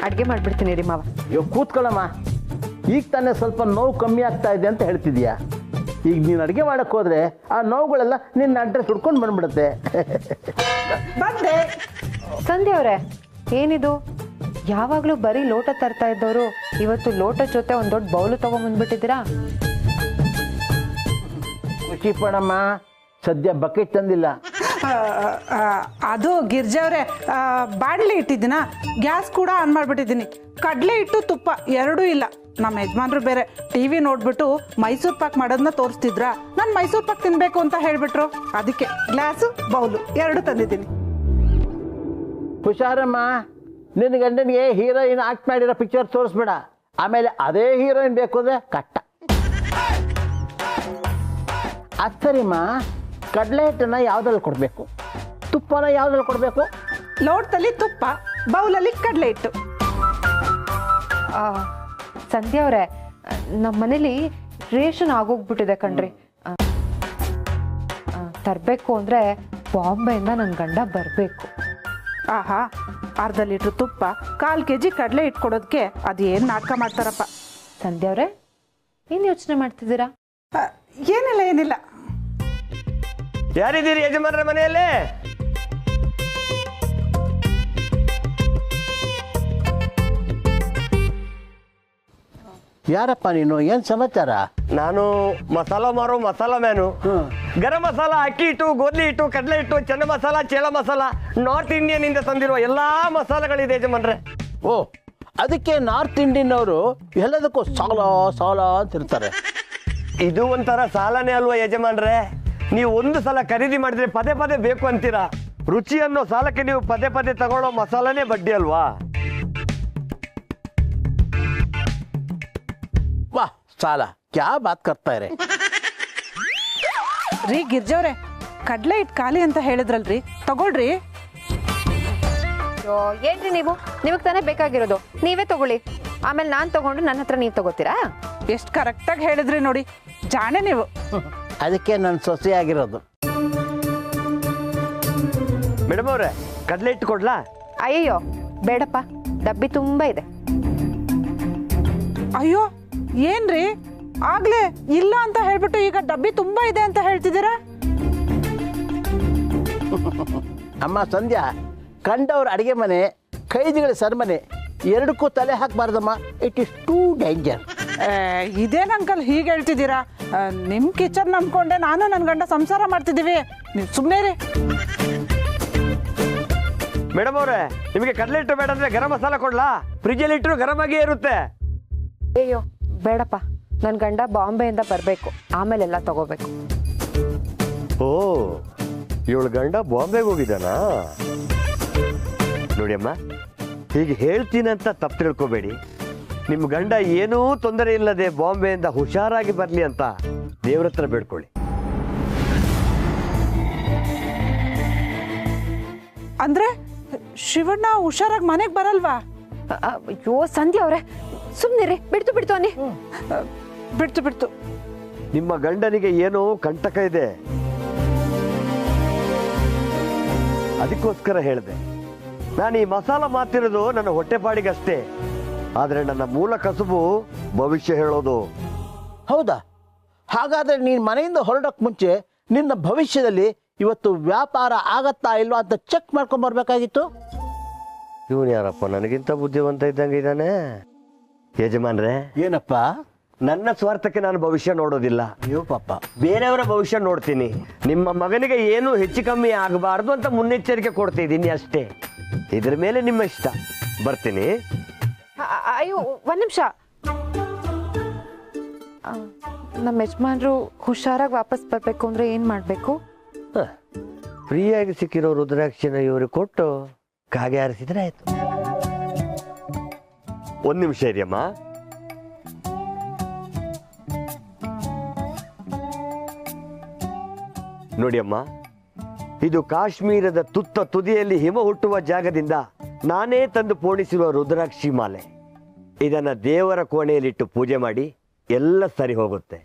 ಅಡುಗೆ ಮಾಡಿಬಿಡ್ತೀನಿ ರೀ ಮಾವ. ಇವಾಗ ಕೂತ್ಕೊಳ್ಳಮ್ಮ. ಈಗ ತಾನೇ ಸ್ವಲ್ಪ ನೋವು ಕಮ್ಮಿ ಆಗ್ತಾ ಇದೆ ಅಂತ ಹೇಳ್ತಿದ್ಯಾ. ಈಗ ನೀನು ಅಡುಗೆ ಮಾಡಕ್ಕೆ ಹೋದರೆ ಆ ನೋವುಗಳೆಲ್ಲ ನಿನ್ನ ಅಡ್ರೆಸ್ ಹುಡ್ಕೊಂಡು ಬಂದ್ಬಿಡುತ್ತೆ. ಬಂದೆ. ಸಂಧ್ಯಾ ಅವರೇ, ಏನಿದು ಯಾವಾಗಲೂ ಬರೀ ಲೋಟ ತರ್ತಾ ಇದ್ದವರು ಇವತ್ತು ಲೋಟ ಜೊತೆ ಒಂದು ದೊಡ್ಡ ಬೌಲು ತೊಗೊಂಬಂದ್ಬಿಟ್ಟಿದ್ದೀರಾ? ಖುಷಿ ಪಡಮ್ಮ, ಸದ್ಯ ಬಕೆಟ್ ತಂದಿಲ್ಲ. ಅದು ಗಿರ್ಜಾ ಅವರೇ, ಬಾಣಲೆ ಇಟ್ಟಿದ್ದೀನ, ಗ್ಯಾಸ್ ಕೂಡ ಆನ್ ಮಾಡಿಬಿಟ್ಟಿದ್ದೀನಿ. ಕಡಲೆ ಹಿಟ್ಟು ತುಪ್ಪ ಎರಡೂ ಇಲ್ಲ. ನಮ್ಮ ಯಜಮಾನ್ರು ಬೇರೆ ಟಿವಿ ನೋಡ್ಬಿಟ್ಟು ಮೈಸೂರು ಪಾಕ್ ಮಾಡೋದನ್ನ ತೋರಿಸ್ತಿದ್ರ. ನಾನು ಮೈಸೂರು ಪಾಕ್ ತಿನ್ಬೇಕು ಅಂತ ಹೇಳ್ಬಿಟ್ರು. ಅದಕ್ಕೆ ಗ್ಲಾಸು ಬೌಲು ಎರಡು ತಂದಿದ್ದೀನಿ. ಹುಷಾರಮ್ಮ, ನಿನ್ನ ಗಂಡನಿಗೆ ಹೀರೋಯಿನ್ ಆಕ್ಟ್ ಮಾಡಿರೋ ಪಿಕ್ಚರ್ ತೋರಿಸ್ಬೇಡ. ಆಮೇಲೆ ಅದೇ ಹೀರೋಯಿನ್ ಬೇಕು ಅಂದರೆ ಕಷ್ಟ. ಅದು ಸರಿಮ್ಮ, ಕಡಲೆ ಹಿಟ್ಟನ್ನು ಯಾವುದ್ರಲ್ಲಿ ಕೊಡಬೇಕು, ತುಪ್ಪನ ಯಾವುದ್ರಲ್ಲಿ ಕೊಡಬೇಕು? ಲೋಟದಲ್ಲಿ ತುಪ್ಪ, ಬೌಲಲ್ಲಿ ಕಡಲೆ ಹಿಟ್ಟು. ಸಂಧ್ಯಾ ಅವರೇ, ನಮ್ಮ ಮನೇಲಿ ರೇಷನ್ ಆಗೋಗ್ಬಿಟ್ಟಿದೆ ಕಣ್ರಿ. ತರಬೇಕು ಅಂದರೆ ಬಾಂಬೆಯಿಂದ ನನ್ನ ಗಂಡ ಬರಬೇಕು. ಆಹಾ, ಅರ್ಧ ಲೀಟ್ರ್ ತುಪ್ಪ, 1/4 kg ಕಡಲೆ ಹಿಟ್ಟು ಕೊಡೋದಕ್ಕೆ ಅದೇನು ನಾಟಕ ಮಾಡ್ತಾರಪ್ಪ. ಸಂಧ್ಯಾ ಅವರೇ, ಏನು ಯೋಚನೆ ಮಾಡ್ತಿದ್ದೀರಾ? ಏನಿಲ್ಲ ಏನಿಲ್ಲ. ಯಾರಿದ್ದೀರಿ ಯಜಮಾನ್ರ ಮನೆಯಲ್ಲೇ? ಯಾರಪ್ಪ ನೀನು, ಏನು ಸಮಾಚಾರ? ನಾನು ಮಸಾಲ ಮಾರೋ ಮಸಾಲ ಮ್ಯಾನು. ಗರಂ ಮಸಾಲ, ಅಕ್ಕಿ ಹಿಟ್ಟು, ಗೋಧಿ ಹಿಟ್ಟು, ಕಡಲೆ ಹಿಟ್ಟು, ಚೆನ್ನ ಮಸಾಲ, ಚೇಳ ಮಸಾಲ, ನಾರ್ತ್ ಇಂಡಿಯನ್ ಇಂದ ತಂದಿರುವ ಎಲ್ಲಾ ಮಸಾಲೆಗಳಿದೆ ಯಜಮಾನ್ರೆ. ಓ, ಅದಕ್ಕೆ ನಾರ್ತ್ ಇಂಡಿಯನ್ ಅವರು ಎಲ್ಲದಕ್ಕೂ ಸಾಲ ಸಾಲ ಅಂತಿರ್ತಾರೆ. ಇದು ಒಂಥರ ಸಾಲನೇ ಅಲ್ವಾ ಯಜಮಾನ್ರೆ? ನೀವು ಒಂದು ಸಲ ಖರೀದಿ ಮಾಡಿದ್ರೆ ಪದೇ ಪದೇ ಬೇಕು ಅಂತೀರಾ. ರುಚಿ ಅನ್ನೋ ಸಾಲಕ್ಕೆ ನೀವು ಪದೇ ಪದೇ ತಗೊಳ್ಳೋ ಮಸಾಲನೇ ಬಡ್ಡಿ ಅಲ್ವಾ? ವಾಹ್, ಸಾಲ ಕ್ಯಾ ಬಾತ್ ಕರ್ತಾ ಇರೆ. ರೀ ಗಿರ್ಜವ್ರೆ, ಕಡಲೆ ಹಿಟ್ಟು ಖಾಲಿ ಅಂತ ಹೇಳಿದ್ರಲ್ರಿ, ತಗೊಳ್ರಿ. ಏನ್ರಿ ನೀವು, ನಿಮಗೆ ತಾನೇ ಬೇಕಾಗಿರೋದು, ನೀವೇ ತಗೊಳ್ಳಿ. ಆಮೇಲೆ ನಾನು ತಗೊಂಡು ನನ್ನ ಹತ್ರ ನೀವು ತಗೋತೀರಾ? ಎಷ್ಟು ಕರೆಕ್ಟಾಗಿ ಹೇಳಿದ್ರಿ ನೋಡಿ, ಜಾಣೆ ನೀವು. ಅದಕ್ಕೆ ನನ್ನ ಸೊಸೆಯಾಗಿರೋದು. ಮೇಡಮ್ ಅವ್ರೆ, ಕಡಲೆ ಹಿಟ್ಟು ಕೊಡ್ಲಾ? ಅಯ್ಯಯ್ಯೋ ಬೇಡಪ್ಪ, ಡಬ್ಬಿ ತುಂಬ ಇದೆ. ಅಯ್ಯೋ ಏನ್ರಿ, ಆಗ್ಲೇ ಇಲ್ಲ ಅಂತ ಹೇಳ್ಬಿಟ್ಟು ಈಗ ಡಬ್ಬಿ ತುಂಬಾ ಇದೆ ಅಂತ ಹೇಳ್ತಿದ್ದೀರಾ? ಅಮ್ಮ ಸಂಧ್ಯಾ, ಕಂಡವ್ರ ಅಡುಗೆ ಮನೆ, ಖೈದಿಗಳ ಸನ್ಮನೆ, ಎರಡಕ್ಕೂ ತಲೆ ಹಾಕಬಾರ್ದಮ್ಮ. It is too danger. ಇದೇನು ಅಂಕಲ್ ಹೀಗೆ ಹೇಳ್ತಿದ್ದೀರಾ? ನಿಮ್ಮ ಕಿಚನ್ ನಂಬ್ಕೊಂಡೆ ನಾನು ನನ್ನ ಗಂಡ ಸಂಸಾರ ಮಾಡ್ತಿದ್ದೀವಿ, ನೀವು ಸುಮ್ಮನೆ ರೀ. ಮೇಡಮ್ ಅವ್ರೆ, ನಿಮಗೆ ಕಡಲೆ ಹಿಟ್ಟು ಬೇಡ ಅಂದ್ರೆ ಗರಂ ಮಸಾಲ ಕೊಡ್ಲಾ? ಫ್ರಿಜ್ಜಲ್ಲಿ ಇಟ್ಟರು ಗರಂ ಆಗಿಯೇ ಇರುತ್ತೆ. ಅಯ್ಯೋ ಬೇಡಪ್ಪ, ನನ್ನ ಗಂಡ ಬಾಂಬೆಯಿಂದ ಬರಬೇಕು, ಆಮೇಲೆಲ್ಲ ತಗೋಬೇಕು. ಓ, ಇವಳು ಗಂಡ ಬಾಂಬೆಗೆ ಹೋಗಿದ್ದಾನಾ? ನೋಡಿ ಅಮ್ಮ, ಹೀಗೆ ಹೇಳ್ತೀನಂತ ತಪ್ಪು ತಿಳ್ಕೊಬೇಡಿ. ನಿಮ್ಮ ಗಂಡ ಏನೂ ತೊಂದರೆ ಇಲ್ಲದೆ ಬಾಂಬೆಯಿಂದ ಹುಷಾರಾಗಿ ಬರಲಿ ಅಂತ ದೇವ್ರ ಹತ್ರ ಬೇಡ್ಕೊಳ್ಳಿ. ಅಂದ್ರೆ ಶಿವಣ್ಣ ಹುಷಾರಾಗಿ ಮನೆಗೆ ಬರಲ್ವಾ? ಅಯ್ಯೋ ಸಂಧ್ಯಾ ಅವರೇ, ಸುಮ್ಮನಿರಿ, ಬಿಡ್ತು ಅನ್ನಿ. ಬಿಡ್ತು. ನಿಮ್ಮ ಗಂಡನಿಗೆ ಏನೋ ಕಂಟಕ ಇದೆ, ಅದಕ್ಕೋಸ್ಕರ ಹೇಳಿದೆ. ನಾನು ಈ ಮಸಾಲ ಮಾತಿರೋದು ನನ್ನ ಹೊಟ್ಟೆಪಾಡಿಗಷ್ಟೇ, ಆದರೆ ನನ್ನ ಮೂಲ ಕಸುಬು ಭವಿಷ್ಯ ಹೇಳೋದು. ಹೌದಾ? ಹಾಗಾದರೆ ನೀನು ಮನೆಯಿಂದ ಹೊರಡೋಕ್ಕೆ ಮುಂಚೆ ನಿನ್ನ ಭವಿಷ್ಯದಲ್ಲಿ ಇವತ್ತು ವ್ಯಾಪಾರ ಆಗತ್ತಾ ಇಲ್ವಾ ಅಂತ ಚೆಕ್ ಮಾಡ್ಕೊಂಬರ್ಬೇಕಾಗಿತ್ತು. ಇವನು ಯಾರಪ್ಪ ನನಗಿಂತ ಬುದ್ಧಿವಂತ ಇದ್ದಂಗೆ ಇದ್ದಾನೆ. ಯಜಮಾನ್ರೆ, ಏನಪ್ಪ? ನನ್ನ ಸ್ವಾರ್ಥಕ್ಕೆ ನಾನು ಭವಿಷ್ಯ ನೋಡೋದಿಲ್ಲ. ಅಯ್ಯೋ ಪಾಪ, ಬೇರೆಯವರ ಭವಿಷ್ಯ ನೋಡ್ತೀನಿ. ನಿಮ್ಮ ಮಗನಿಗೆ ಏನು ಹೆಚ್ಚು ಕಮ್ಮಿ ಆಗಬಾರ್ದು ಅಂತ ಮುನ್ನೆಚ್ಚರಿಕೆ ಕೊಡ್ತಿದ್ದೀನಿ ಅಷ್ಟೇ. ಇದ್ರ ಮೇಲೆ ನಿಮ್ಮ ಇಷ್ಟ. ಬರ್ತೀನಿ. ಅಯ್ಯೋ ಒಂದ್ ನಿಮಿಷ, ನಮ್ಮ ಯಜಮಾನ್ರು ಹುಷಾರಾಗಿ ವಾಪಸ್ ಬರ್ಬೇಕು ಅಂದ್ರೆ ಏನ್ ಮಾಡ್ಬೇಕು? ಫ್ರೀಯಾಗಿ ಸಿಕ್ಕಿರೋ ರುದ್ರಾಕ್ಷಿನ ಇವ್ರಿಗೆ ಕೊಟ್ಟು ಕಾಗೆ ಹಾರಿಸಿದ್ರೆ ಆಯ್ತು. ಒಂದ್ ನಿಮಿಷ ಇರಿಯಮ್ಮ. ನೋಡಿಯಮ್ಮ, ಇದು ಕಾಶ್ಮೀರದ ತುತ್ತ ತುದಿಯಲ್ಲಿ ಹಿಮ ಹುಟ್ಟುವ ಜಾಗದಿಂದ ನಾನೇ ತಂದು ಪೋಣಿಸಿರುವ ರುದ್ರಾಕ್ಷಿ ಮಾಲೆ. ಇದನ್ನ ದೇವರ ಕೋಣೆಯಲ್ಲಿಟ್ಟು ಪೂಜೆ ಮಾಡಿ ಎಲ್ಲ ಸರಿ ಹೋಗುತ್ತೆ.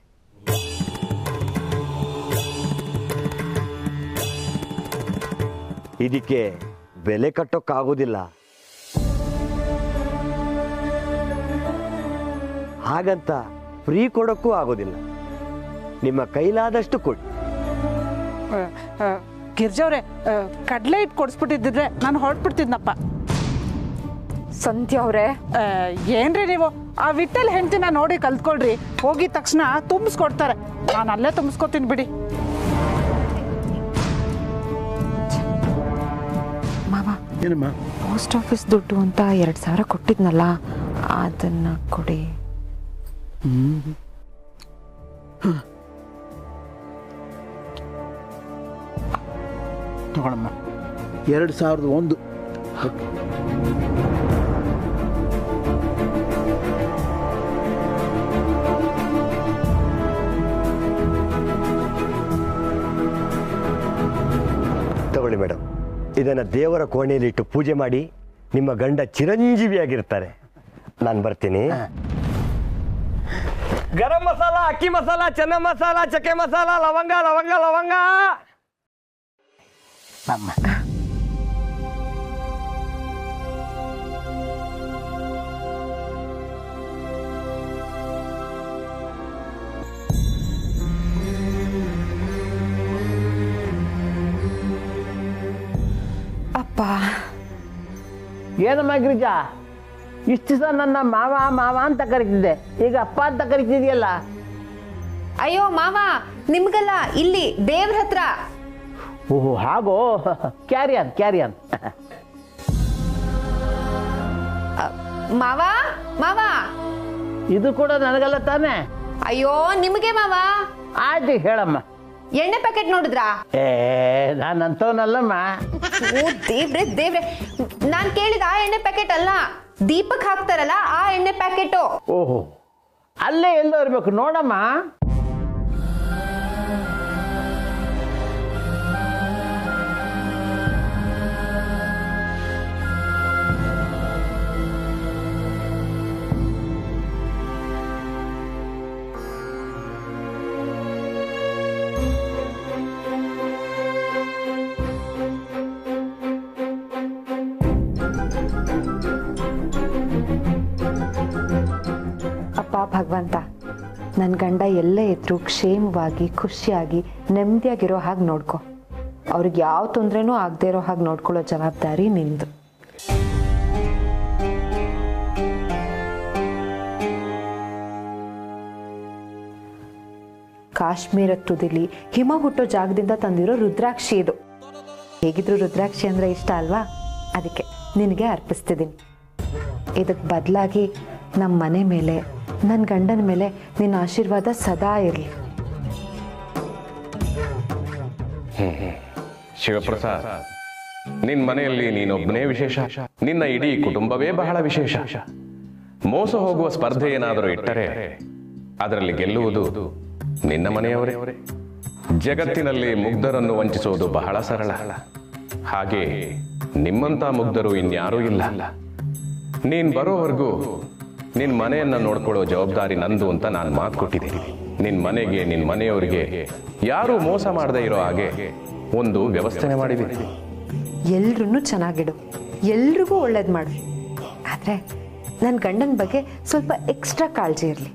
ಇದಕ್ಕೆ ಬೆಲೆ ಕಟ್ಟೋಕ್ಕಾಗೋದಿಲ್ಲ. ಹಾಗಂತ ಫ್ರೀ ಕೊಡೋಕ್ಕೂ ಆಗೋದಿಲ್ಲ. ನಿಮ್ಮ ಕೈಲಾದಷ್ಟು ಕೊಡಿ. ಗಿರ್ಜವ್ರೆ, ಕಡಲೆ ಹಿಟ್ಟು ಕೊಡಿಸ್ಬಿಟ್ಟಿದ್ದಿದ್ರೆ ನಾನು ಹೊರಟ್ಬಿಡ್ತಿದ್ನಪ್ಪ. ಸಂಧ್ಯಾ ಅವರೇ, ಏನ್ರಿ ನೀವು ಆ ವಿಟ್ಟಲ್ ಹೆಂಡ್ತಿನ ನೋಡಿ ಕಲ್ತ್ಕೊಳ್ರಿ. ಹೋಗಿದ ತಕ್ಷಣ ತುಂಬಿಸ್ಕೊಡ್ತಾರೆ, ನಾನು ಅಲ್ಲೇ ತುಂಬಿಸ್ಕೊತೀನಿ ಬಿಡಿ. ಮಾವ, ಏನಮ್ಮ? ಪೋಸ್ಟ್ ಆಫೀಸ್ ದುಡ್ಡು ಅಂತ 2,000 ಕೊಟ್ಟಿದ್ನಲ್ಲ, ಅದನ್ನ ಕೊಡಿ. ತಗೊಳಮ್ಮ. 2001. ತಗೊಳ್ಳಿ ಮೇಡಮ್, ಇದನ್ನು ದೇವರ ಕೋಣೆಯಲ್ಲಿಟ್ಟು ಪೂಜೆ ಮಾಡಿ. ನಿಮ್ಮ ಗಂಡ ಚಿರಂಜೀವಿಯಾಗಿರ್ತಾರೆ. ನಾನು ಬರ್ತೀನಿ. ಗರಂ ಮಸಾಲ, ಅಕ್ಕಿ ಮಸಾಲ, ಚೆನ್ನ ಮಸಾಲ, ಚಕ್ಕೆ ಮಸಾಲ, ಲವಂಗ ಲವಂಗ ಲವಂಗ. ಅಮ್ಮ, ಅಪ್ಪ, ಏನಮ್ಮ ಗಿರಿಜಾ, ಇಷ್ಟು ದಿವಸ ನನ್ನ ಮಾವ ಮಾವ ಅಂತ ಕರಿತಿದ್ದೆ, ಈಗ ಅಪ್ಪ ಅಂತ ಕರಿತಿದ್ಯಲ್ಲ? ಅಯ್ಯೋ ಮಾವ, ನಿಮ್ಗಲ್ಲ, ಇಲ್ಲಿ ದೇವ್ರ ಹತ್ರ. ಓಹೋ, ಹಾಗೋ. Carry on carry on. ಮಾವ ಮಾವ, ಇದು ಕೂಡ ನನಗಲ್ಲ ತಾನೆ? ಅಯ್ಯೋ ನಿಮಗೆ ಮಾವ. ಆಯ್ತು, ಹೇಳಮ್ಮ. ಎಣ್ಣೆ ಪ್ಯಾಕೆಟ್ ನೋಡಿದ್ರಾ? ನಾನಂತವನಲ್ಲಮ್ಮ. ಓ ದೇವ್ರೆ ದೇವ್ರೆ, ನಾನ್ ಕೇಳಿದ ಆ ಎಣ್ಣೆ ಪ್ಯಾಕೆಟ್ ಅಲ್ಲ, ದೀಪಕ್ ಹಾಕ್ತಾರಲ್ಲ ಆ ಎಣ್ಣೆ ಪ್ಯಾಕೆಟು. ಓಹೋ, ಅಲ್ಲೇ ಎಲ್ಲೋ ಇರ್ಬೇಕು ನೋಡಮ್ಮ. ಅಪ್ಪ ಭಗವಂತ, ನನ್ನ ಗಂಡ ಎಲ್ಲೇ ಇದ್ರು ಕ್ಷೇಮವಾಗಿ ಖುಷಿಯಾಗಿ ನೆಮ್ಮದಿಯಾಗಿರೋ ಹಾಗೆ ನೋಡ್ಕೊ. ಅವ್ರಿಗೆ ಯಾವ ತೊಂದರೆನೂ ಆಗದೆ ಇರೋ ಹಾಗೆ ನೋಡ್ಕೊಳ್ಳೋ ಜವಾಬ್ದಾರಿ ನಿಂದು. ಕಾಶ್ಮೀರ ತುದಿಲಿ ಹಿಮ ಹುಟ್ಟೋ ಜಾಗದಿಂದ ತಂದಿರೋ ರುದ್ರಾಕ್ಷಿ ಇದು. ಹೇಗಿದ್ರು ರುದ್ರಾಕ್ಷಿ ಅಂದ್ರೆ ಇಷ್ಟ ಅಲ್ವಾ, ಅದಕ್ಕೆ ನಿನಗೆ ಅರ್ಪಿಸ್ತಿದ್ದೀನಿ. ಇದಕ್ಕೆ ಬದಲಾಗಿ ನಮ್ಮ ಮನೆ ಮೇಲೆ, ನನ್ನ ಗಂಡನ ಮೇಲೆ ನಿನ್ನ ಆಶೀರ್ವಾದ ಸದಾ ಇರಲಿ. ಶಿವಪ್ರಸಾದ್, ನಿನ್ನ ಮನೆಯಲ್ಲಿ ನೀನೊಬ್ಬನೇ ವಿಶೇಷ, ನಿನ್ನ ಇಡೀ ಕುಟುಂಬವೇ ಬಹಳ ವಿಶೇಷ. ಮೋಸ ಹೋಗುವ ಸ್ಪರ್ಧೆ ಏನಾದರೂ ಇಟ್ಟರೆ ಅದರಲ್ಲಿ ಗೆಲ್ಲುವುದು ನಿನ್ನ ಮನೆಯವರೇ. ಜಗತ್ತಿನಲ್ಲಿ ಮುಗ್ಧರನ್ನು ವಂಚಿಸುವುದು ಬಹಳ ಸರಳ. ಹಾಗೆ ನಿಮ್ಮಂತ ಮುಗ್ಧರು ಇನ್ಯಾರೂ ಇಲ್ಲ. ನೀನ್ ಬರೋವರೆಗೂ ನಿನ್ ಮನೆಯನ್ನ ನೋಡ್ಕೊಳ್ಳೋ ಜವಾಬ್ದಾರಿ ನಂದು ಅಂತ ನಾನು ಮಾತು ಕೊಟ್ಟಿದ್ದೀನಿ. ನಿನ್ ಮನೆಗೆ, ನಿನ್ ಮನೆಯವರಿಗೆ ಯಾರು ಮೋಸ ಮಾಡದೇ ಇರೋ ಹಾಗೆ ಒಂದು ವ್ಯವಸ್ಥೆ ಮಾಡಿದ್ದೀನಿ. ಎಲ್ರೂ ಚೆನ್ನಾಗಿಡು, ಎಲ್ರಿಗೂ ಒಳ್ಳೇದು ಮಾಡು. ಆದರೆ ನನ್ನ ಗಂಡನ ಬಗ್ಗೆ ಸ್ವಲ್ಪ ಎಕ್ಸ್ಟ್ರಾ ಕಾಳಜಿ ಇರಲಿ.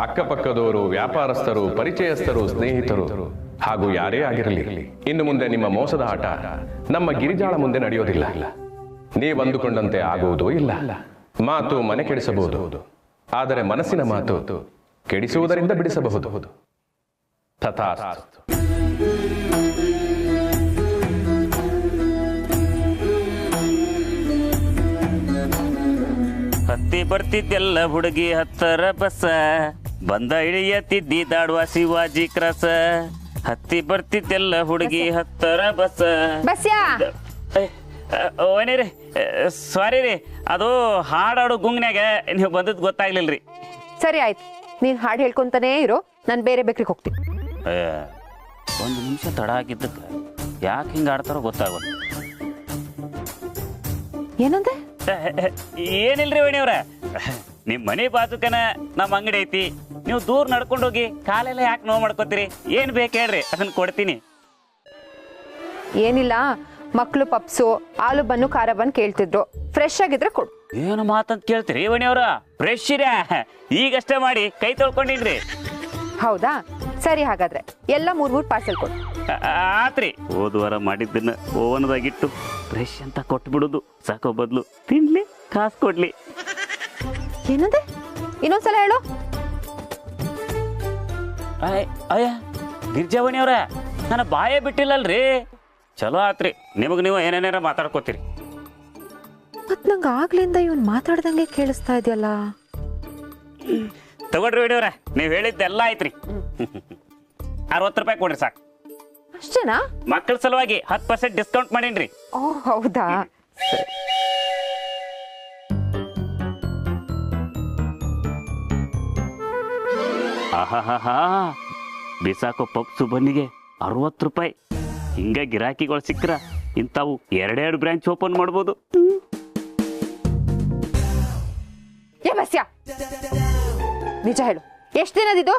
ಅಕ್ಕಪಕ್ಕದವರು, ವ್ಯಾಪಾರಸ್ಥರು, ಪರಿಚಯಸ್ಥರು, ಸ್ನೇಹಿತರು ಹಾಗೂ ಯಾರೇ ಆಗಿರಲಿ, ಇನ್ನು ಮುಂದೆ ನಿಮ್ಮ ಮೋಸದ ಆಟ ನಮ್ಮ ಗಿರಿಜಾಳ ಮುಂದೆ ನಡೆಯೋದಿಲ್ಲ. ನೀವು ಅಂದುಕೊಂಡಂತೆ ಆಗುವುದೂ ಇಲ್ಲ. ಮಾತು ಮನೆ ಕೆಡಿಸಬಹುದು, ಆದರೆ ಮನಸ್ಸಿನ ಮಾತು ಕೆಡಿಸುವುದರಿಂದ ಬಿಡಿಸಬಹುದು. ತಥಾಸ್ತು. ಹತ್ತಿ ಬರ್ತಿದ್ದೆಲ್ಲ ಹುಡುಗಿ ಹತ್ತರ ಬಸ್ಸ, ಬಂದ ಇಳಿಯತ್ತಿದ್ದಿ ದಾಡುವ ಶಿವಾಜಿ ಕ್ರಾಸ. ಹತ್ತಿ ಬರ್ತಿದ್ದೆಲ್ಲ ಹುಡುಗಿ ಹತ್ತರ ಬಸ್ಸ. ಬಸ್ಯಾ, ಓನೇರಿ, ಸಾರಿ ರೀ, ಅದು ಹಾಡಾಡು ಗುಂಗ್ನ್ಯಾಗ ನೀವು ಬಂದದ್ದು ಗೊತ್ತಾಗ್ಲಿಲ್ರಿ. ಸರಿ ಆಯ್ತು, ನೀನು ಹಾಡು ಹೇಳ್ಕೊಂತಾನೇ ಇರೋ, ನಾನು ಬೇರೆ ಬೇಕ್ರಿಗೆ ಹೋಗ್ತೀನಿ. ಒಂದು ನಿಮಿಷ ತಡ ಆಗಿದ್ದಕ್ಕೆ ಯಾಕೆ ಹಿಂಗೆ ಆಡ್ತಾರೋ ಗೊತ್ತಾಗೋದು. ಏನಂದೆ? ಏನಿಲ್ರಿ ವಣಿಯವ್ರ, ನಿಮ್ಮ ಮನೆ ಬಾಜುಕನ ನಮ್ಮ ಅಂಗಡಿ ಐತಿ. ನೀವು ದೂರ ನಡ್ಕೊಂಡೋಗಿ ಕಾಲೆಲ್ಲ ಯಾಕೆ ನೋವು ಮಾಡ್ಕೋತೀರಿ? ಏನು ಬೇಕು ಹೇಳ್ರಿ, ಅದನ್ನ ಕೊಡ್ತೀನಿ. ಏನಿಲ್ಲ, ಮಕ್ಕಳು ಪಪ್ಸು, ಆಲು ಬನ್ನು, ಖಾರ ಬನ್ ಕೇಳ್ತಿದ್ರು. ಫ್ರೆಶ್ ಆಗಿದ್ರೆ ಕೊಡು. ಏನು ಮಾತಂತ ಕೇಳ್ತೀರಿ ವಣಿಯವ್ರ? ಫ್ರೆಶ್ ಇರ್ಯಾ, ಈಗಷ್ಟೇ ಮಾಡಿ ಕೈ ತೊಳ್ಕೊಂಡಿನ್ರಿ. ಹೌದಾ, ಸರಿ ಹಾಗಾದ್ರೆ ಎಲ್ಲ 3 ಪಾರ್ಸೆಲ್ ಕೊಡು. ಆತ್ರಿ. ಹೋದ್ವಾರ ಮಾಡಿದ್ದನ್ನ ಓವನ್ದಾಗಿಟ್ಟು ಫ್ರೆಶ್ ಅಂತ ಕೊಟ್ಬಿಡುದು ಸಾಕೋ ಬದ್ಲು ತಿನ್ಲಿ ಕಾಸು ಕೊಡ್ಲಿ. ಏನಂದೆ? ಇನ್ನೊಂದ್ಸಲ ಹೇಳು. ಅಯ್ಯ ಗಿರ್ಜಾವಣಿಯವ್ರ, ನನ್ನ ಬಾಯೇ ಬಿಟ್ಟಿಲ್ಲಲ್ರಿ. ಚಲೋ ಆತ್ರಿ, ನಿಮಗೆ ನೀವು ಏನೇನಾರ ಮಾತಾಡ್ಕೋತೀರಿ. ಮತ್ ನಂಗೆ ಆಗ್ಲಿಂದ ಇವನ್ ಮಾತಾಡ್ದಂಗೆ ಕೇಳಿಸ್ತಾ ಇದೆಯಲ್ಲ. ತಗೊಳ್ರಿ ವಿಡಿಯೋರ, ನೀವು ಹೇಳಿದ್ದೆಲ್ಲ ಆಯ್ತ್ರಿ. 60 ರೂಪಾಯಿ ಕೊಡ್ರಿ ಸಾಕು. ಅಷ್ಟೇನಾ? ಮಕ್ಕಳ ಸಲುವಾಗಿ 10% ಡಿಸ್ಕೌಂಟ್ ಮಾಡೀನ್ರಿ. ಓ ಹೌದಾ, ಸರಿ. ಆಹಾಹಾ, ಬಿಸಾಕೋ ಪಪ್ಸು ಬನ್ನಿಗೆ 60 ರೂಪಾಯಿ. ಹಿಂಗ ಗಿರಾಕಿಗಳು ಸಿಕ್ಕ್ರ ಇಂಥವು 2 ಬ್ರಾಂಚ್ ಓಪನ್ ಮಾಡ್ಬೋದು. ಏ ಬಸ್ಯ, ನಿಜ ಹೇಳು, ಎಷ್ಟು ದಿನದಿದ್ದು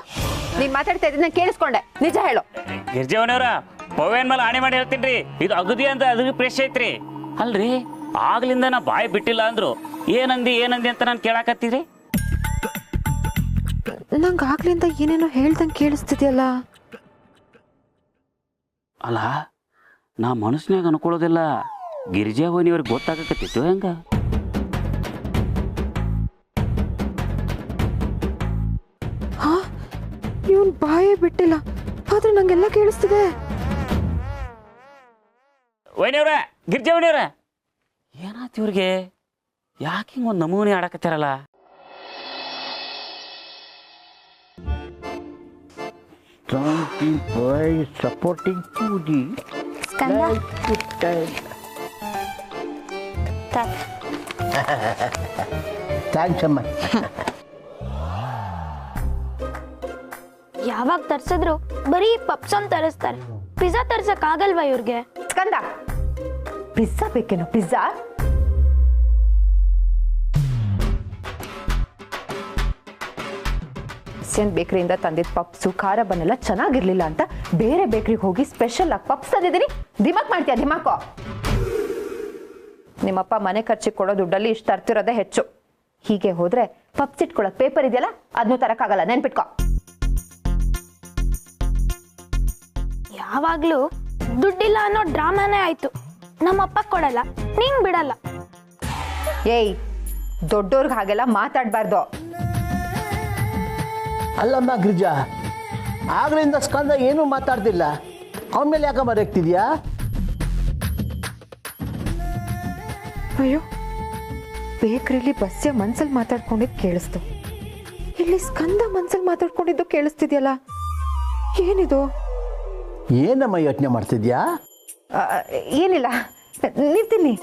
ನೀನ್ ಮಾತಾಡ್ತಾ ಇದ್ದ ಕೇಳಿಸ್ಕೊಂಡೆ. ನಿಜ ಹೇಳು. ಗಿರ್ಜವನವ್ರ, ಪವೇನ್ ಮೇಲೆ ಆಣೆ ಮಾಡಿ ಹೇಳ್ತೀನಿ, ಇದು ಅಗದಿ ಅಂತ ಅದಕ್ಕೆ ಫ್ರೆಶ್ ಐತ್ರಿ. ಅಲ್ರಿ, ಆಗ್ಲಿಂದ ನಾ ಬಾಯಿ ಬಿಟ್ಟಿಲ್ಲ ಅಂದ್ರು ಏನಂದಿ ಅಂತ ನಾನು ಕೇಳಾಕತ್ತೀರಿ. ನಂಗೆ ಆಗ್ಲಿಂದ ಏನೇನೋ ಹೇಳ್ದಂಗೆ ಕೇಳಿಸ್ತಿದ್ಯಲ್ಲ. ಅಲ್ಲ, ನಾ ಮನಸ್ಸಿನಾಗ ಅನ್ಕೊಳ್ಳೋದಿಲ್ಲ, ಗಿರಿಜಾವನಿಯವ್ರಿಗೆ ಗೊತ್ತಾಗಕತ್ತಿತ್ತು ಹೆಂಗ? ಹಾ, ಇವನ್ ಬಾಯೇ ಬಿಟ್ಟಿಲ್ಲ, ಆದ್ರೆ ನಂಗೆಲ್ಲ ಕೇಳಿಸ್ತಿದೆ. ವೈನಿಯವ್ರ, ಗಿರ್ಜಾವನಿಯವ್ರ, ಏನಾಯ್ತು ಇವ್ರಿಗೆ? ಯಾಕೆ ಹಿಂಗ ಒಂದು ನಮೂನೆ ಆಡಕತ್ತಾರಲ್ಲ? ಸಪೋರ್ಟಿಂಗ್ ಟು ದಿ ಥ್ಯಾಂಕ್ಸ್ ಅಮ್ಮ. ಯಾವಾಗ ತರ್ಸಿದ್ರು ಬರೀ ಪಪ್ಸನ್ ತರಿಸ್ತಾರೆ. ಪಿಜ್ಜಾ ತರ್ಸಕ್ ಆಗಲ್ವಾ ಇವ್ರಿಗೆ? ಸ್ಕಂದ, ಪಿಜ್ಜಾ ಬೇಕೇನೋ? ಪಿಜ್ಜಾ ಬೇಕರಿಯಿಂದ ತಂದಿದ್ದ ಪಪ್ಸು ಖಾರ ಬನ್ನೆಲ್ಲ ಚೆನ್ನಾಗಿರ್ಲಿಲ್ಲ ಅಂತ ಬೇರೆ ಬೇಕರಿಗೆ ಹೋಗಿ ಸ್ಪೆಷಲ್ ಆಗಿ ಪಪ್ಸ್ ತಂದಿದ್ದೀನಿ. ದಿಮಾಕ್ ಮಾಡ್ತೀಯ? ದಿಮಾಕೋ. ನಿಮ್ಮಪ್ಪ ಮನೆ ಖರ್ಚಿಗೆ ಕೊಡೋ ದುಡ್ಡಲ್ಲಿ ಇಷ್ಟು ತರ್ತಿರೋದೇ ಹೆಚ್ಚು. ಹೀಗೆ ಹೋದ್ರೆ ಪಪ್ಸ್ ಇಟ್ಕೊಳ್ಳೋಕೆ ಪೇಪರ್ ಇದೆಯಲ್ಲ, ಅದನ್ನೂ ತರಕ್ಕಾಗಲ್ಲ, ನೆನ್ಪಿಟ್ಕೋ. ಯಾವಾಗ್ಲೂ ದುಡ್ಡಿಲ್ಲ ಅನ್ನೋ ಡ್ರಾಮಾನೇ ಆಯ್ತು. ನಮ್ಮಪ್ಪ ಕೊಡಲ್ಲ, ನೀನ್ ಬಿಡಲ್ಲ. ಏಯ್, ದೊಡ್ಡೋರ್ಗೆ ಹಾಗೆಲ್ಲ ಮಾತಾಡ್ಬಾರ್ದು. ಅಲ್ಲಮ್ಮ ಗಿರಿಜಾ, ಆಗ್ಲಿಂದ ಸ್ಕಂದ ಏನೂ ಮಾತಾಡ್ತಿಲ್ಲ, ಅವನ ಮೇಲೆ ಯಾಕೆ ಮರೆಯಕ್ತಿದ್ಯಾ? ಅಯ್ಯೋ, ಬೇಕ್ರಿಲಿ ಬಸ್ಯ ಮನ್ಸಲ್ಲಿ ಮಾತಾಡ್ಕೊಂಡಿದ್ದು ಕೇಳಿಸ್ತು, ಇಲ್ಲಿ ಸ್ಕಂದ ಮನ್ಸಲ್ಲಿ ಮಾತಾಡ್ಕೊಂಡಿದ್ದು ಕೇಳಿಸ್ತಿದ್ಯಲ್ಲ, ಏನಿದು? ಏನಮ್ಮ ಯೋಚನೆ ಮಾಡ್ತಿದ್ಯಾ? ಏನಿಲ್ಲ, ನೀವ್ ತಿನ್ನಿ.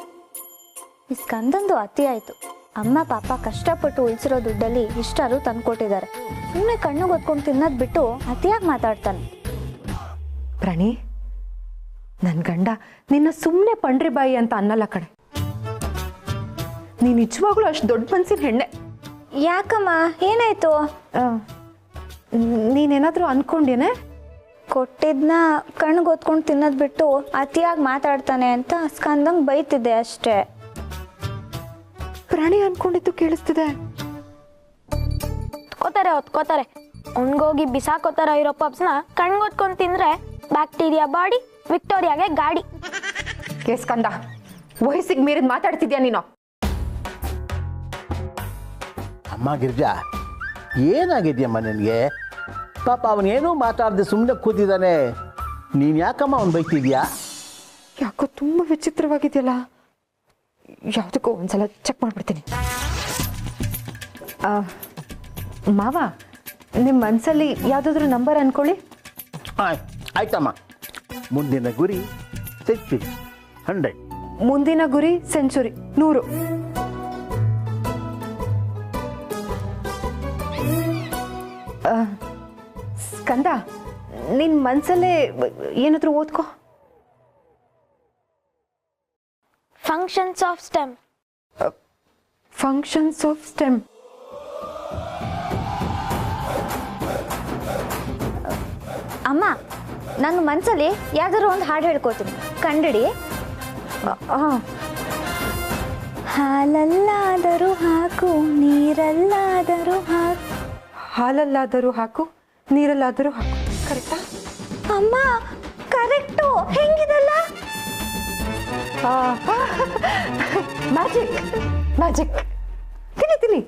ಈ ಸ್ಕಂದಂದು ಅತಿ ಆಯ್ತು. ಅಮ್ಮ ಪಾಪ ಕಷ್ಟಪಟ್ಟು ಉಳಿಸಿರೋ ದುಡ್ಡಲ್ಲಿ ಇಷ್ಟಾರು ತಂದ್ಕೊಟ್ಟಿದ್ದಾರೆ. ಸುಮ್ಮನೆ ಕಣ್ಣು ಗೊತ್ಕೊಂಡು ತಿನ್ನೋದ್ ಬಿಟ್ಟು ಅತಿಯಾಗಿ ಮಾತಾಡ್ತಾನೆ. ಪ್ರಾಣಿ, ನನ್ ಗಂಡ ನಿನ್ನ ಸುಮ್ಮನೆ ಪಂಡ್ರಿ ಬಾಯಿ ಅಂತ ಅನ್ನಲ್ಲ ಕಡೆ. ನೀ ನಿಜವಾಗ್ಲೂ ಅಷ್ಟು ದೊಡ್ಡ ಮನ್ಸಿನ ಹೆಣ್ಣೆ. ಯಾಕಮ್ಮ, ಏನಾಯ್ತು? ನೀನೇನಾದ್ರೂ ಅನ್ಕೊಂಡೇನೆ? ಕೊಟ್ಟಿದ್ನ ಕಣ್ಣು ಗೊತ್ಕೊಂಡು ತಿನ್ನೋದ್ ಬಿಟ್ಟು ಅತಿಯಾಗಿ ಮಾತಾಡ್ತಾನೆ ಅಂತ ಸ್ಕಂದಂಗ್ ಬೈತಿದ್ದೆ ಅಷ್ಟೇ. ಪ್ರಾಣಿ ಅನ್ಕೊಂಡಿದ್ದು ಕೇಳಿಸ್ತಿದೆ. ಹೊತ್ಕೋತಾರೆ ಒಣ್ಗೋಗಿ ಬಿಸಾಕೋತಾರ ಇರೋ ಪಪ್ಸ್ನ ಕಣ್ಗೊತ್ಕೊಂಡ್ ತಿಂದ್ರೆ ಬ್ಯಾಕ್ಟೀರಿಯಾ ಬಾಡಿ, ವಿಕ್ಟೋರಿಯಾಗೆ ಗಾಡಿ. ಸ್ಕಂದ, ವಯಸ್ಸಿಗೆ ಮೀರಿದ್ ಮಾತಾಡ್ತಿದ್ಯಾ ನೀನು? ಅಮ್ಮ ಗಿರಿಜಾ, ಏನಾಗಿದ್ಯಮ್ಮ ನಿನಗೆ? ಪಾಪ ಅವನೇನೂ ಮಾತಾಡದೆ ಸುಮ್ಮನೆ ಕೂತಿದ್ದಾನೆ, ನೀನು ಯಾಕಮ್ಮ ಅವನು ಬೈತಿದ್ಯಾ? ಯಾಕೋ ತುಂಬಾ ವಿಚಿತ್ರವಾಗಿದೆಯಲ್ಲ. ಯಾವುದಕ್ಕೂ ಒಂದ್ಸಲ ಚೆಕ್ ಮಾಡ್ಬಿಡ್ತೀನಿ. ಮಾವ, ನಿಮ್ಮ ಮನಸ್ಸಲ್ಲಿ ಯಾವುದಾದ್ರೂ ನಂಬರ್ ಅನ್ಕೊಳ್ಳಿ. ಆಯ್ತಮ್ಮ. ಮುಂದಿನ ಗುರಿ ಸೆಂಚುರಿ 100. ಮುಂದಿನ ಗುರಿ ಸೆಂಚುರಿ 100. ಸ್ಕಂದ, ನಿನ್ ಮನ್ಸಲ್ಲೇ ಏನಾದ್ರೂ ಓದ್ಕೋ. Functions of stem. Functions of stem. ಅಮ್ಮ, ನನ್ನ ಮನ್ಸಲ್ಲಿ ಯಾವ್ದಾದ್ರು ಒಂದು ಹಾಡು ಹೇಳ್ಕೊತೀನಿ, ಕಂಡಿಡಿ. ಹಾಲಲ್ಲಾದರೂ ಹಾಕು ನೀರಲ್ಲಾದರೂ ಹಾಕು. ಹಾಲಲ್ಲಾದರೂ ಹಾಕು ನೀರಲ್ಲಾದರೂ ಹಾಕು. ಕರೆಕ್ಟಾ? ಅಮ್ಮ ಕರೆಕ್ಟು. ಹೆಂಗಿದಲ್ಲ? Magic magic. ತಿಳಿ ತಿಳಿ.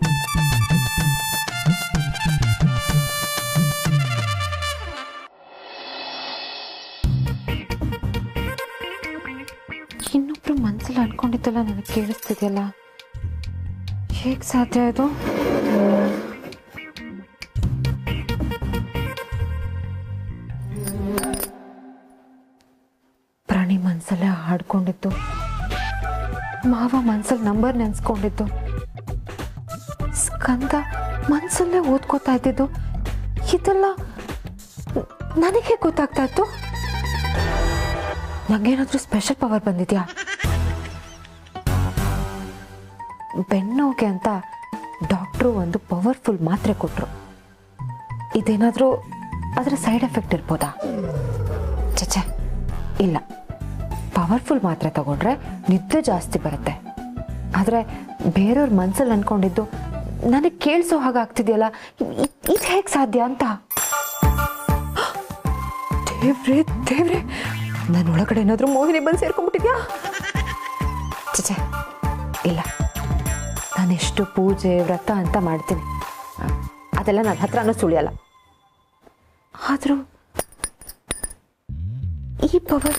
ಇನ್ನೊಬ್ರು ಮನ್ಸಲ್ಲಿ ಅನ್ಕೊಂಡಿದ್ದಲ್ಲ ನನಗೆ ಕೇಳಿಸ್ತಿದೆಯಲ್ಲ, ಹೇಗೆ ಸಾಧ್ಯ ಇದು? ಪ್ರಾಣಿ ಮನ್ಸಲ್ಲೇ ಹಾಡ್ಕೊಂಡಿದ್ದು, ಮಾವ ಮನ್ಸಲ್ಲಿ ನಂಬರ್ ನೆನ್ಸ್ಕೊಂಡಿದ್ದು, ಸ್ಕಂದ ಮನ್ಸಲ್ಲೇ ಓದ್ಕೋತಾ ಇದ್ದಿದ್ದು, ಇದೆಲ್ಲ ನನಗೆ ಗೊತ್ತಾಗ್ತಾ ಇತ್ತು. ನಂಗೇನಾದ್ರೂ ಸ್ಪೆಷಲ್ ಪವರ್ ಬಂದಿದ್ಯಾ? ಬೆನ್ನೋಗೆ ಅಂತ ಡಾಕ್ಟ್ರು ಒಂದು ಪವರ್ಫುಲ್ ಮಾತ್ರೆ ಕೊಟ್ಟರು. ಇದೇನಾದರೂ ಅದರ ಸೈಡ್ ಎಫೆಕ್ಟ್ ಇರ್ಬೋದಾ? ಚಚೆ ಇಲ್ಲ. ಪವರ್ಫುಲ್ ಮಾತ್ರೆ ತಗೊಂಡ್ರೆ ನಿದ್ದೆ ಜಾಸ್ತಿ ಬರುತ್ತೆ. ಆದರೆ ಬೇರೆಯವ್ರ ಮನ್ಸಲ್ಲಿ ಅನ್ಕೊಂಡಿದ್ದು ನನಗೆ ಕೇಳಿಸೋ ಹಾಗಾಗ್ತಿದೆಯಲ್ಲ, ಇದು ಹೇಗೆ ಸಾಧ್ಯ ಅಂತ. ದೇವ್ರೇ ದೇವ್ರೇ, ನನ್ನ ಒಳಗಡೆ ಏನಾದರೂ ಮೋಹಿನಿ ಬಂದು ಸೇರ್ಕೊಂಡ್ಬಿಟ್ಟಿದ್ಯಾ? ಚಚೆ ಇಲ್ಲ. ನಾನೆಷ್ಟು ಪೂಜೆ ವ್ರತ ಅಂತ ಮಾಡ್ತೀನಿ, ಅದೆಲ್ಲ ನನ್ನ ಹತ್ರನೂ ಸುಳಿಯಲ್ಲ. ಆದರೂ ಈ ಪವರ್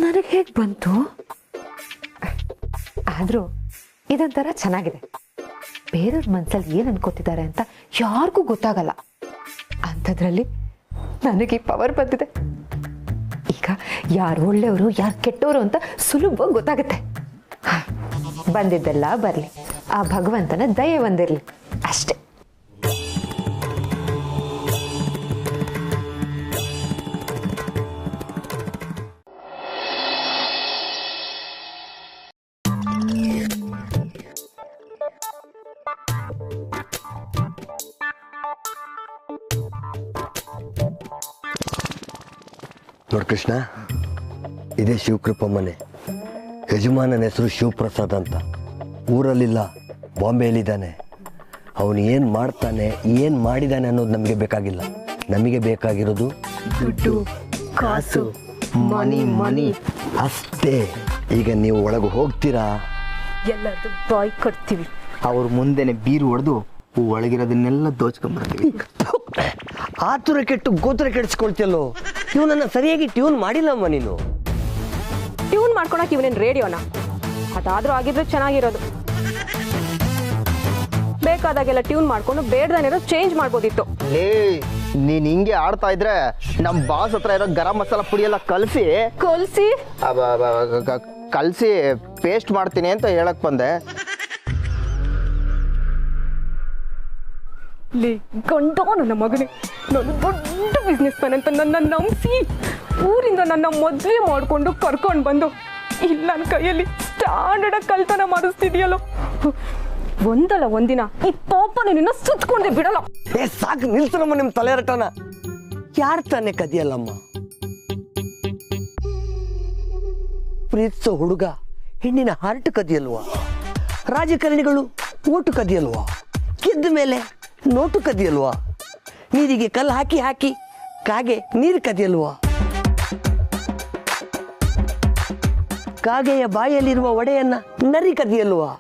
ನನಗೆ ಹೇಗೆ ಬಂತು? ಆದರೂ ಇದೊಂಥರ ಚೆನ್ನಾಗಿದೆ. ಬೇರೆಯವ್ರ ಮನಸ್ಸಲ್ಲಿ ಏನು ಅನ್ಕೋತಿದ್ದಾರೆ ಅಂತ ಯಾರಿಗೂ ಗೊತ್ತಾಗಲ್ಲ. ಅಂಥದ್ರಲ್ಲಿ ನನಗೆ ಈ ಪವರ್ ಬಂದಿದೆ. ಈಗ ಯಾರು ಒಳ್ಳೆಯವರು ಯಾರು ಕೆಟ್ಟವರು ಅಂತ ಸುಲಭವಾಗಿ ಗೊತ್ತಾಗುತ್ತೆ. ಬಂದಿದ್ದೆಲ್ಲ ಬರಲಿ, ಆ ಭಗವಂತನ ದಯೆ ಬಂದಿರಲಿ ಅಷ್ಟೇ. ನೋಡು ಕೃಷ್ಣ, ಇದೇ ಶಿವಕೃಪ ಮನೆ. ಯಜಮಾನನ ಹೆಸರು ಶಿವಪ್ರಸಾದ್ ಅಂತ. ಊರಲ್ಲಿಲ್ಲ, ಬಾಂಬೆಯಲ್ಲಿದ್ದಾನೆ. ಅವನು ಏನು ಮಾಡ್ತಾನೆ, ಏನು ಮಾಡಿದ್ದಾನೆ ಅನ್ನೋದು ನಮಗೆ ಬೇಕಾಗಿಲ್ಲ. ನಮಗೆ ಬೇಕಾಗಿರೋದು ದುಡ್ಡು, ಕಾಸು, ಮನಿ ಮನಿ ಅಷ್ಟೇ. ಈಗ ನೀವು ಒಳಗೆ ಹೋಗ್ತೀರಾ? ಎಲ್ಲದು ಬಾಯ್ ಕಟ್ತೀವಿ. ಅವ್ರ ಮುಂದೆನೆ ಬೀರು ಹೊಡೆದು ಒಳಗಿರೋದನ್ನೆಲ್ಲ ದೋಚ್ಕೊಂಡ್ಬರ್ತೀವಿ. ಆತುರ ಕೆಟ್ಟು ಗೋತ್ರ ಕೆಡಿಸ್ಕೊಳ್ತಿಯಲ್ಲೋ. ಇವನನ್ನ ಸರಿಯಾಗಿ ಟ್ಯೂನ್ ಮಾಡಿಲ್ಲಮ್ಮ ನೀನು. ಟ್ಯೂನ್ ಮಾಡ್ಕೊಳಕ್ ಇವನೇನು ರೇಡಿಯೋನ? ಅದಾದ್ರೂ ಆಗಿದ್ರೆ ಚೆನ್ನಾಗಿರೋದು. ಬೇಕಾದಾಗೆಲ್ಲ ಟ್ಯೂನ್ ಮಾಡ್ಕೊಂಡು ಬೇಡದನ್ನಿರೋ ಚೇಂಜ್ ಮಾಡ್ಬೋದಿತ್ತು. ನೀನ್ ಹಿಂಗೆ ಆಡ್ತಾ ಇದ್ರೆ ನಮ್ ಬಾಸ್ ಹತ್ರ ಇರೋ ಗರಂ ಮಸಾಲ ಪುಡಿ ಎಲ್ಲ ಕಲಸಿ ಪೇಸ್ಟ್ ಮಾಡ್ತೀನಿ ಅಂತ ಹೇಳಕ್ ಬಂದೆ. ಗಂಡ ನನ್ನ ಮಗನೇ, ನಾನು ದೊಡ್ಡ ಬಿಸ್ನೆಸ್ ಮ್ಯಾನ್ ಅಂತ ನನ್ನ ನಂಬಿಸಿ ಊರಿಂದ ನನ್ನ ಮದುವೆ ಮಾಡ್ಕೊಂಡು ಕರ್ಕೊಂಡು ಬಂದು ಇಲ್ಲ ನನ್ನ ಕೈಯಲ್ಲಿ ಸ್ಟ್ಯಾಂಡರ್ಡ್ ಆಗಿ ಕಳ್ತನ ಮಾಡಿಸ್ತಿದ್ಯಲ್ಲೋ. ಒಂದಲ್ಲ ಒಂದಿನ ಈ ಪಾಪನ ನಿನ್ನ ಸುತ್ಕೊಂಡೆ ಬಿಡಲ್ಲ. ಸಾಕು ನಿಲ್ಸನಮ್ಮ ನಿಮ್ಮ ತಲೆರಟನ. ಯಾರು ತಾನೇ ಕದಿಯಲ್ಲಮ್ಮ? ಪ್ರೀತಿಸೋ ಹುಡುಗ ಹೆಣ್ಣಿನ ಹಾರ್ಟ್ ಕದಿಯಲ್ವಾ? ರಾಜಕಾರಣಿಗಳು ಓಟು ಕದಿಯಲ್ವಾ? ಗೆದ್ದ ಮೇಲೆ ನೋಟು ಕದಿಯಲ್ವಾ? ನೀರಿಗೆ ಕಲ್ಲು ಹಾಕಿ ಹಾಕಿ ಕಾಗೆ ನೀರು ಕದಿಯಲ್ವಾ? ಕಾಗೆಯ ಬಾಯಲ್ಲಿರುವ ಒಡೆಯನ್ನ ನರಿ ಕದಿಯಲ್ವಾ?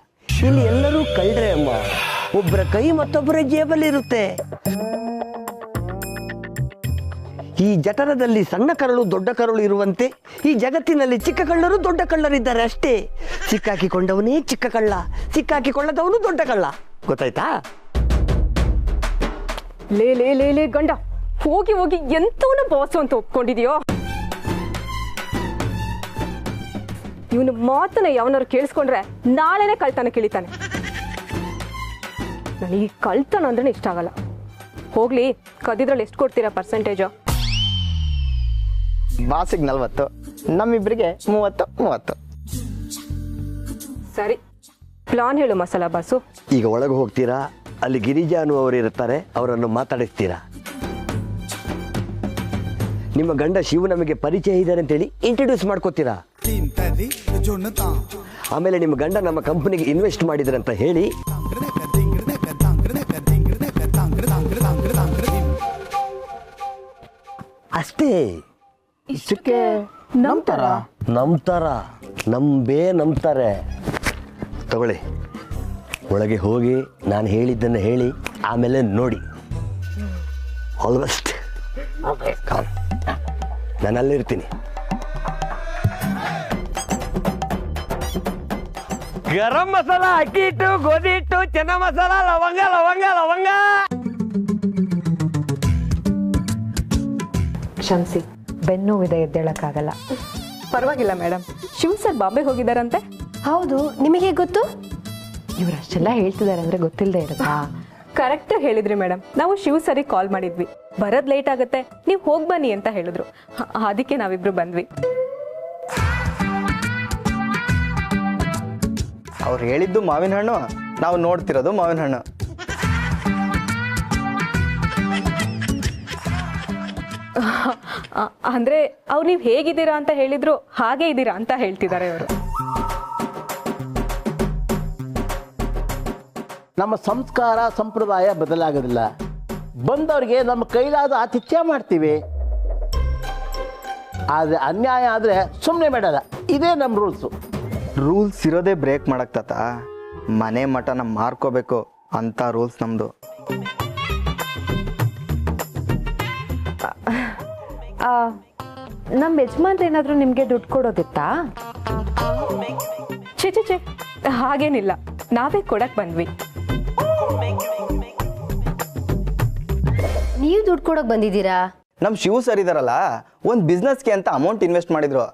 ಇಲ್ಲಿ ಎಲ್ಲರೂ ಕಳ್ರೆ ಅಮ್ಮ. ಒಬ್ಬರ ಕೈ ಮತ್ತೊಬ್ಬರ ಜೇಬಲ್ಲಿರುತ್ತೆ. ಈ ಜಠರದಲ್ಲಿ ಸಣ್ಣ ಕರಳು ದೊಡ್ಡ ಕರಳು ಇರುವಂತೆ ಈ ಜಗತ್ತಿನಲ್ಲಿ ಚಿಕ್ಕ ಕಳ್ಳರು ದೊಡ್ಡ ಕಳ್ಳರಿದ್ದಾರೆ ಅಷ್ಟೇ. ಸಿಕ್ಕಾಕಿಕೊಂಡವನೇ ಚಿಕ್ಕ ಕಳ್ಳ, ಸಿಕ್ಕಾಕಿಕೊಳ್ಳದವನು ದೊಡ್ಡ ಕಳ್ಳ. ಗೊತ್ತಾಯ್ತಾ? ಲೇ ಲೇ ಲೇ ಲೇ ಗಂಡ, ಹೋಗಿ ಹೋಗಿ ಎಂತವನು ಬಾಸು ಅಂತ ಒಪ್ಕೊಂಡಿದ್ಯೋ? ಇವನು ಮಾತನ್ನ ಯಾವನಾರು ಕೇಳಿಸ್ಕೊಂಡ್ರೆ ನಾಳೆನೆ ಕಳ್ತನ ಕಿಳಿತಾನೆ. ನನಗೆ ಕಳ್ತನ ಅಂದ್ರೆ ಇಷ್ಟ ಆಗಲ್ಲ. ಹೋಗ್ಲಿ, ಕದಿದ್ರಲ್ಲಿ ಎಷ್ಟು ಕೊಡ್ತೀರಾ ಪರ್ಸೆಂಟೇಜು? ಬಾಸಿಗೆ 40, ನಮ್ಮಿಬ್ಬರಿಗೆ 30. ಸರಿ, ಪ್ಲಾನ್ ಹೇಳು ಮಸಾಲಾ ಬಾಸು. ಈಗ ಒಳಗೆ ಹೋಗ್ತೀರಾ, ಅಲ್ಲಿ ಗಿರಿಜಾ ಅನ್ನುವರು ಇರ್ತಾರೆ, ಅವರನ್ನು ಮಾತಾಡಿಸ್ತೀರಾ. ನಿಮ್ಮ ಗಂಡ ಶಿವ ನಮಗೆ ಪರಿಚಯ ಇದ್ದಾರೆ ಅಂತೇಳಿ ಇಂಟ್ರೊಡ್ಯೂಸ್ ಮಾಡ್ಕೋತೀರಾ. ಆಮೇಲೆ ನಿಮ್ಮ ಗಂಡ ನಮ್ಮ ಕಂಪನಿಗೆ ಇನ್ವೆಸ್ಟ್ ಮಾಡಿದ್ರಂತ ಹೇಳಿ ಅಷ್ಟೇ. ಇಷ್ಟಕ್ಕೆ ನಂಬ್ತಾರ ನಂಬ್ತಾರೆ. ತಗೊಳ್ಳಿ, ಒಳಗೆ ಹೋಗಿ ನಾನು ಹೇಳಿದ್ದನ್ನು ಹೇಳಿ ಆಮೇಲೆ ನೋಡಿ. All the best. ನಾನು ಅಲ್ಲಿರ್ತೀನಿ. ಗರಂ ಮಸಾಲ, ಅಕ್ಕಿ ಹಿಟ್ಟು, ಗೋಧಿ ಹಿಟ್ಟು, ಚೆನ್ನ ಮಸಾಲ, ಲವಂಗ ಲವಂಗ ಲವಂಗ. ಕ್ಷಮಿಸಿ, ಬೆನ್ನೋವಿದೆ, ಎದ್ದೇಳಕ್ಕಾಗಲ್ಲ. ಪರವಾಗಿಲ್ಲ ಮೇಡಮ್. ಶಿವ್ ಸರ್ ಬಾಂಬೆ ಹೋಗಿದ್ದಾರಂತೆ. ಹೌದು, ನಿಮಗೆ ಗೊತ್ತು? ಇವ್ರು ಅಷ್ಟೆಲ್ಲ ಹೇಳ್ತಿದ್ದಾರೆ ಅಂದ್ರೆ ಗೊತ್ತಿಲ್ಲದೆ ಇರುತ್ತಾ? ಕರೆಕ್ಟಾಗಿ ಹೇಳಿದ್ರಿ ಮೇಡಮ್. ನಾವು ಶಿವ್ ಸರಿಗೆ ಕಾಲ್ ಮಾಡಿದ್ವಿ, ಬರೋದು ಲೇಟ್ ಆಗುತ್ತೆ, ನೀವು ಹೋಗಿ ಬನ್ನಿ ಅಂತ ಹೇಳಿದ್ರು. ಅದಕ್ಕೆ ನಾವಿಬ್ರು ಬಂದ್ವಿ. ಅವ್ರು ಹೇಳಿದ್ದು ಮಾವಿನ ಹಣ್ಣು, ನಾವು ನೋಡ್ತಿರೋದು ಮಾವಿನ ಹಣ್ಣು. ಅಂದ್ರೆ ಅವ್ರು ನೀವು ಹೇಗಿದ್ದೀರಾ ಅಂತ ಹೇಳಿದ್ರು ಹಾಗೆ ಇದ್ದೀರಾ ಅಂತ ಹೇಳ್ತಿದ್ದಾರೆ ಅವರು. ನಮ್ಮ ಸಂಸ್ಕಾರ ಸಂಪ್ರದಾಯ ಬದಲಾಗೋದಿಲ್ಲ. ಬಂದವ್ರಿಗೆ ನಮ್ಮ ಕೈಲಾದ ಆತಿಥ್ಯ ಮಾಡ್ತೀವಿ. ಆದರೆ ಅನ್ಯಾಯ ಆದರೆ ಸುಮ್ಮನೆ ಮಾಡಲ್ಲ. ಇದೇ ನಮ್ಮ ರೂಲ್ಸು. ರೂಲ್ಸ್ ಇರೋದೇ ಬ್ರೇಕ್ ಮಾಡಕ್ ತಾತ. ಮನೆ ಮಠನ ಮಾರ್ಕೋಬೇಕು ಅಂತ ರೂಲ್ಸ್ ನಮ್ಮದು. ನಮ್ಮ ಯಜಮಾನ್ರು ಏನಾದರೂ ನಿಮಗೆ ದುಡ್ಡು ಕೊಡೋದಿತ್ತಾ? ಚೆ ಹಾಗೇನಿಲ್ಲ, ನಾವೇ ಕೊಡಕ್ ಬಂದ್ವಿ. ನೀವು ದುಡ್ಡು ಕೊಡೋಕೆ ಬಂದಿದ್ದೀರಾ? ನಮ್ಮ ಶಿವ್ ಸರ್ ಇದಾರಲ್ಲ, ಒಂದು ಬಿಸ್ನೆಸ್ಗೆ ಅಂತ ಅಮೌಂಟ್ ಇನ್ವೆಸ್ಟ್ ಮಾಡಿದ್ರು.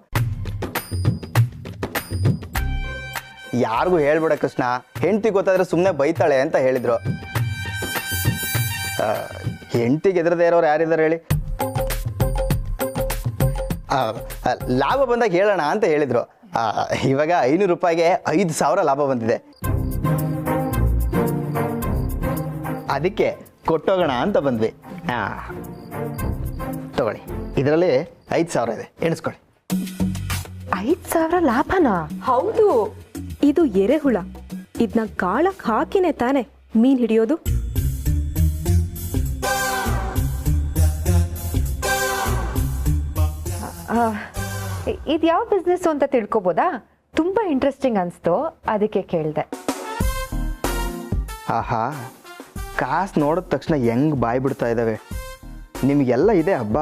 ಯಾರಿಗೂ ಹೇಳ್ಬೇಡ ಕೃಷ್ಣ, ಹೆಂಡತಿ ಗೊತ್ತಾದ್ರೆ ಸುಮ್ಮನೆ ಬೈತಾಳೆ ಅಂತ ಹೇಳಿದ್ರು. ಹೆಂಡತಿಗೆ ಎದುರದೇ ಇರೋರು ಯಾರಿದ್ದಾರೆ ಹೇಳಿ? ಲಾಭ ಬಂದಾಗ ಹೇಳೋಣ ಅಂತ ಹೇಳಿದ್ರು. ಇವಾಗ 500 ರೂಪಾಯಿಗೆ 5,000 ಲಾಭ ಬಂದಿದೆ. ಅದಕ್ಕೆ ಕೊಟ್ಟೋಗೋಣ ಅಂತ ಬಂದ್ವಿ. ತಗೊಳ್ಳಿ, ಇದರಲ್ಲಿ 5,000 ಇದೆ, ಎಣಿಸ್ಕೊಳ್ಳಿ. 5,000 ಲಾಭನಾ? ಹೌದು, ಇದು ಎರೆಹುಳ. ಇದನ್ನ ಗಾಳಕ್ಕೆ ಹಾಕಿನೇ ತಾನೆ ಮೀನ್ ಹಿಡಿಯೋದು. ಇದು ಯಾವ ಬಿಸ್ನೆಸ್ ಅಂತ ತಿಳ್ಕೊಬೋದಾ? ತುಂಬಾ ಇಂಟ್ರೆಸ್ಟಿಂಗ್ ಅನಿಸ್ತು, ಅದಕ್ಕೆ ಕೇಳಿದೆ. ಆಹಾ, ಕಾಸು ನೋಡಿದ ತಕ್ಷಣ ಹೆಂಗ್ ಬಾಯ್ ಬಿಡ್ತಾ ಇದ್ದಾವೆ. ನಿಮಗೆಲ್ಲ ಇದೆ ಹಬ್ಬ.